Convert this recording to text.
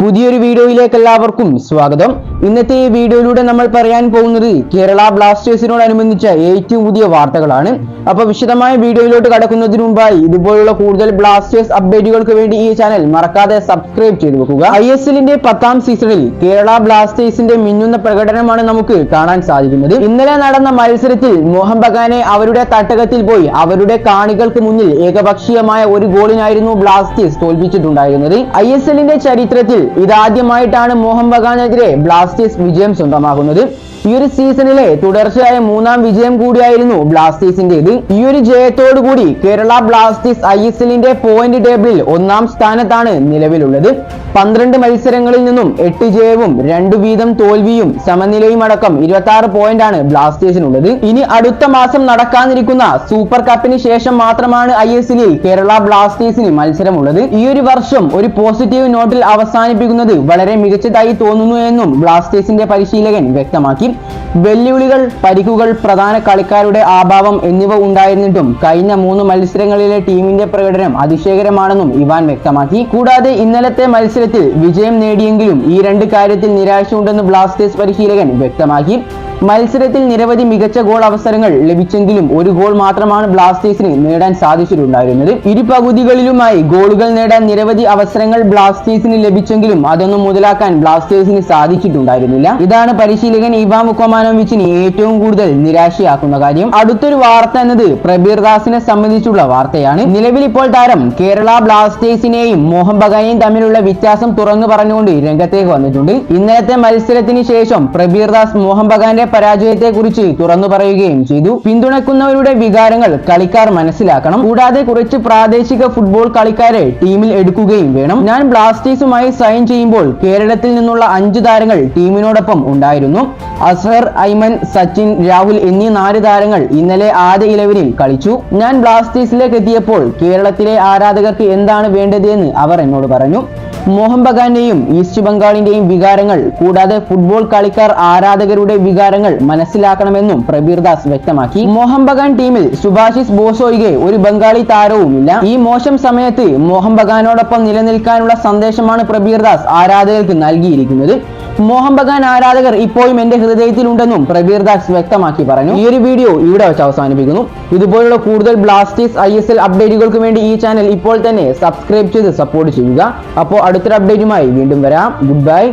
പുതിയൊരു വീഡിയോയിലേക്ക് എല്ലാവർക്കും സ്വാഗതം. ഇന്നത്തെ ഈ വീഡിയോയിലൂടെ നമ്മൾ പറയാൻ പോകുന്നത് കേരള ബ്ലാസ്റ്റേഴ്സിനോടനുബന്ധിച്ച ഏറ്റവും പുതിയ വാർത്തകളാണ്. അപ്പോൾ വിശദമായ വീഡിയോയിലോട്ട് കടക്കുന്നതിന് മുമ്പായി ഇതുപോലുള്ള കൂടുതൽ ബ്ലാസ്റ്റേഴ്സ് അപ്ഡേറ്റുകൾക്ക് വേണ്ടി ഈ ചാനൽ മറക്കാതെ സബ്സ്ക്രൈബ് ചെയ്തു വെക്കുക. ISLന്റെ 10ാം സീസണിൽ കേരള ബ്ലാസ്റ്റേഴ്സിന്റെ മിന്നുന്ന പ്രകടനമാണ് നമുക്ക് കാണാൻ സാധിക്കുന്നത്. ഇന്നലെ നടന്ന മത്സരത്തിൽ മോഹൻ ബഗാനെ അവരുടെ തട്ടകത്തിൽ പോയി അവരുടെ കാണികൾക്ക് മുന്നിൽ ഏകപക്ഷീയമായ ഒരു ഗോളിനായിരുന്നു ബ്ലാസ്റ്റേഴ്സ് തോൽപ്പിച്ചിട്ടുണ്ടായിരുന്നത്. ISLന്റെ ചരിത്രത്തിൽ ഇതാദ്യമായിട്ടാണ് മോഹൻ ബഗാനെതിരെ ബ്ലാസ്റ്റേഴ്സ് വിജയം സ്വന്തമാക്കുന്നത്. ഈ ഒരു സീസണിലെ തുടർച്ചയായ 3ാം വിജയം കൂടിയായിരുന്നു ബ്ലാസ്റ്റേഴ്സിന്റേത്. ഈ ഒരു ജയത്തോടുകൂടി കേരള ബ്ലാസ്റ്റേഴ്സ് ISLന്റെ പോയിന്റ് ടേബിളിൽ 1ാം സ്ഥാനത്താണ് നിലവിലുള്ളത്. 12 മത്സരങ്ങളിൽ നിന്നും 8 ജയവും 2 വീതം തോൽവിയും സമനിലയും അടക്കം 26 പോയിന്റാണ് ബ്ലാസ്റ്റേഴ്സിനുള്ളത്. ഇനി അടുത്ത മാസം നടക്കാനിരിക്കുന്ന സൂപ്പർ കപ്പിന് ശേഷം മാത്രമാണ് ISLൽ കേരള ബ്ലാസ്റ്റേഴ്സിന് മത്സരമുള്ളത്. ഈ ഒരു വർഷം ഒരു പോസിറ്റീവ് നോട്ടിൽ അവസാനിപ്പിക്കുന്നത് വളരെ മികച്ചതായി തോന്നുന്നു എന്നും ബ്ലാസ്റ്റേഴ്സിന്റെ പരിശീലകൻ വ്യക്തമാക്കി. വെല്ലുവിളികൾ, പരിക്കുകൾ, പ്രധാന കളിക്കാരുടെ അഭാവം എന്നിവ ഉണ്ടായിരുന്നിട്ടും കഴിഞ്ഞ 3 മത്സരങ്ങളിലെ ടീമിന്റെ പ്രകടനം അതിശയകരമാണെന്നും ഇവാൻ വ്യക്തമാക്കി. കൂടാതെ ഇന്നലത്തെ മത്സരത്തിൽ വിജയം നേടിയെങ്കിലും ഈ 2 കാര്യത്തിൽ നിരാശയുണ്ടെന്ന് ബ്ലാസ്റ്റേഴ്സ് പരിശീലകൻ വ്യക്തമാക്കി. മത്സരത്തിൽ നിരവധി മികച്ച ഗോൾ അവസരങ്ങൾ ലഭിച്ചെങ്കിലും ഒരു ഗോൾ മാത്രമാണ് ബ്ലാസ്റ്റേഴ്സിന് നേടാൻ സാധിച്ചിട്ടുണ്ടായിരുന്നത്. ഇരു പകുതികളിലുമായി ഗോളുകൾ നേടാൻ നിരവധി അവസരങ്ങൾ ബ്ലാസ്റ്റേഴ്സിന് ലഭിച്ചെങ്കിലും അതൊന്നും മുതലാക്കാൻ ബ്ലാസ്റ്റേഴ്സിന് സാധിച്ചിട്ടുണ്ടായിരുന്നില്ല. ഇതാണ് പരിശീലകൻ ഇവാൻ വുക്കോമാനോവിച്ചിനെ ഏറ്റവും കൂടുതൽ നിരാശയാക്കുന്ന കാര്യം. അടുത്തൊരു വാർത്ത എന്നത് പ്രബീർ ദാസിനെ സംബന്ധിച്ചുള്ള വാർത്തയാണ്. നിലവിൽ ഇപ്പോൾ താരം കേരള ബ്ലാസ്റ്റേഴ്സിനെയും മോഹൻ ബഗാനെയും തമ്മിലുള്ള വ്യത്യാസം തുറന്നു പറഞ്ഞുകൊണ്ട് രംഗത്തേക്ക് വന്നിട്ടുണ്ട്. ഇന്നലത്തെ മത്സരത്തിന് ശേഷം പ്രബീർ ദാസ് മോഹൻ ബഗാന്റെ പരാജയത്തെ കുറിച്ച് തുറന്നു പറയുകയും ചെയ്തു. പിന്തുണക്കുന്നവരുടെ വികാരങ്ങൾ കളിക്കാർ മനസ്സിലാക്കണം. കൂടാതെ കുറച്ച് പ്രാദേശിക ഫുട്ബോൾ കളിക്കാരെ ടീമിൽ എടുക്കുകയും വേണം. ഞാൻ ബ്ലാസ്റ്റേഴ്സുമായി സൈൻ ചെയ്യുമ്പോൾ കേരളത്തിൽ നിന്നുള്ള 5 താരങ്ങൾ ടീമിനോടൊപ്പം ഉണ്ടായിരുന്നു. അസ്ഹർ, ഐമൻ, സച്ചിൻ, രാഹുൽ എന്നീ 4 താരങ്ങൾ ഇന്നലെ ആദ്യ 11-ൽ കളിച്ചു. ഞാൻ ബ്ലാസ്റ്റേഴ്സിലേക്ക് എത്തിയപ്പോൾ കേരളത്തിലെ ആരാധകർക്ക് എന്താണ് വേണ്ടത് എന്ന് അവർ എന്നോട് പറഞ്ഞു. മോഹൻ ബഗാന്റെയും ഈസ്റ്റ് ബംഗാളിന്റെയും വികാരങ്ങൾ, കൂടാതെ ഫുട്ബോൾ കളിക്കാർ ആരാധകരുടെ വികാരങ്ങൾ മനസ്സിലാക്കണമെന്നും പ്രബീർ ദാസ് വ്യക്തമാക്കി. മോഹൻ ബഗാൻ ടീമിൽ സുഭാഷിസ് ബോസ് ഒഴികെ ഒരു ബംഗാളി താരവുമില്ല. ഈ മോശം സമയത്ത് മോഹൻ ബഗാനോടൊപ്പം നിലനിൽക്കാനുള്ള സന്ദേശമാണ് പ്രബീർ ദാസ് ആരാധകർക്ക് നൽകിയിരിക്കുന്നത്. മോഹൻ ബഗാൻ ആരാധകർ ഇപ്പോഴും എന്റെ ഹൃദയത്തിലുണ്ടെന്നും പ്രബീർ ദാസ് വ്യക്തമാക്കി പറഞ്ഞു. ഈ ഒരു വീഡിയോ ഇവിടെ വെച്ച് അവസാനിപ്പിക്കുന്നു. ഇതുപോലുള്ള കൂടുതൽ ബ്ലാസ്റ്റേഴ്സ് ISL അപ്ഡേറ്റുകൾക്ക് വേണ്ടി ഈ ചാനൽ ഇപ്പോൾ തന്നെ സബ്സ്ക്രൈബ് ചെയ്ത് സപ്പോർട്ട് ചെയ്യുക. അപ്പോൾ അടുത്തൊരു അപ്ഡേറ്റുമായി വീണ്ടും വരാം. Good bye.